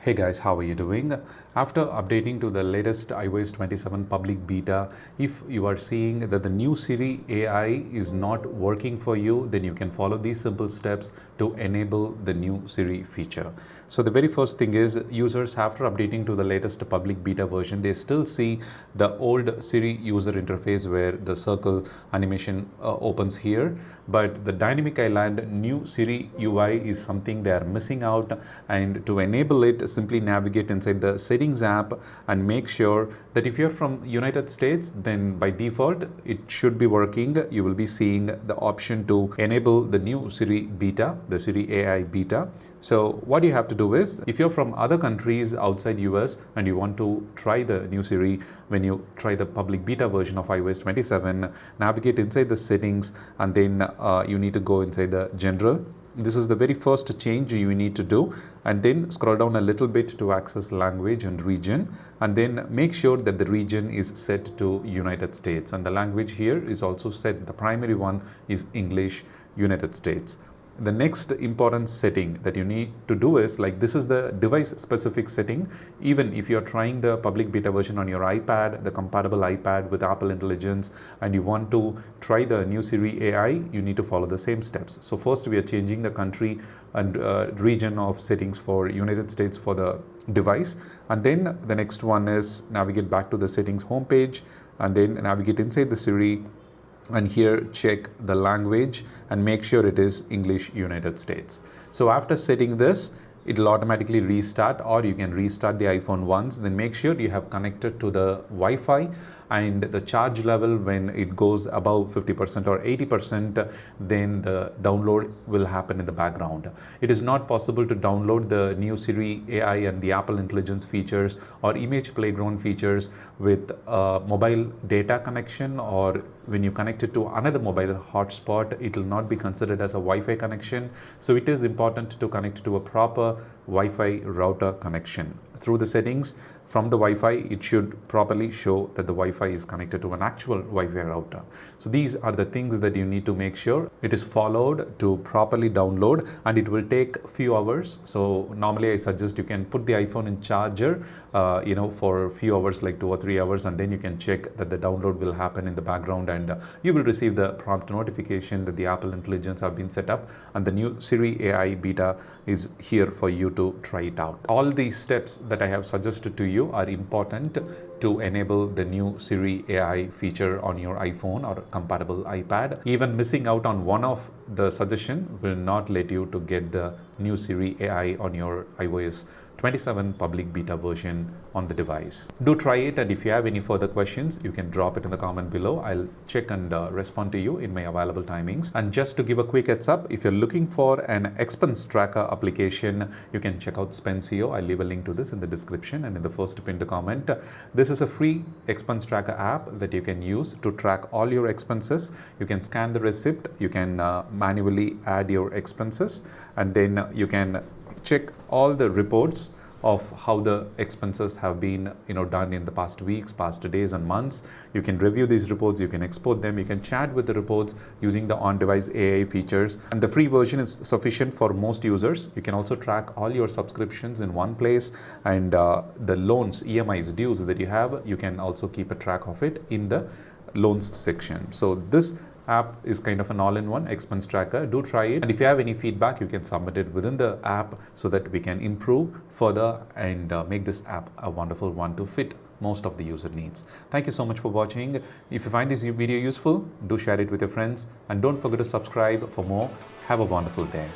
Hey guys, how are you doing? After updating to the latest iOS 27 public beta, if you are seeing that the new Siri AI is not working for you, then you can follow these simple steps to enable the new Siri feature. So the very first thing is users, after updating to the latest public beta version, they still see the old Siri user interface where the circle animation opens here, but the dynamic island new Siri UI is something they are missing out, and to enable it, simply navigate inside the settings app and make sure that if you're from United States, then by default it should be working. You will be seeing the option to enable the new Siri beta, the Siri AI beta. So what you have to do is, if you're from other countries outside US and you want to try the new Siri, when you try the public beta version of iOS 27, navigate inside the settings and then you need to go inside the general. This is the very first change you need to do, and then scroll down a little bit to access language and region, and then make sure that the region is set to United States, and the language here is also set. The primary one is English, United States. The next important setting that you need to do is, like, this is the device specific setting. Even if you're trying the public beta version on your iPad, the compatible iPad with Apple Intelligence, and you want to try the new Siri AI, you need to follow the same steps. So first we are changing the country and region of settings for United States for the device. And then the next one is navigate back to the settings homepage and then navigate inside the Siri, and here check the language and make sure it is English, United States. So after setting this, it will automatically restart, or you can restart the iPhone once. Then make sure you have connected to the Wi-Fi, and the charge level, when it goes above 50% or 80%, then the download will happen in the background. It is not possible to download the new Siri AI and the Apple Intelligence features or image playground features with a mobile data connection, or when you connect it to another mobile hotspot, it will not be considered as a Wi-Fi connection. So it is important to connect to a proper Wi-Fi router connection. Through the settings from the Wi-Fi, it should properly show that the Wi-Fi is connected to an actual Wi-Fi router. So these are the things that you need to make sure it is followed to properly download, and it will take a few hours. So normally I suggest you can put the iPhone in charger for a few hours, like 2 or 3 hours, and then you can check that the download will happen in the background, and you will receive the prompt notification that the Apple Intelligence have been set up and the new Siri AI beta is here for you to try it out. All these steps that I have suggested to you are important to enable the new Siri AI feature on your iPhone or compatible iPad. Even missing out on one of the suggestion will not let you to get the new Siri AI on your iOS 27 public beta version on the device. Do try it, and if you have any further questions, you can drop it in the comment below. I'll check and respond to you in my available timings. And just to give a quick heads up, if you're looking for an expense tracker application, you can check out Spensio. I'll leave a link to this in the description and in the first pinned comment. This is a free expense tracker app that you can use to track all your expenses. You can scan the receipt, you can manually add your expenses, and then you can check all the reports of how the expenses have been done in the past weeks, past days and months. You can review these reports, you can export them, you can chat with the reports using the on-device AI features, and the free version is sufficient for most users. You can also track all your subscriptions in one place, and the loans, EMIs, dues that you have, you can also keep a track of it in the loans section. So this app is kind of an all-in-one expense tracker. Do try it, and if you have any feedback, you can submit it within the app so that we can improve further and make this app a wonderful one to fit most of the user needs. Thank you so much for watching. If you find this video useful, do share it with your friends, and don't forget to subscribe for more. Have a wonderful day.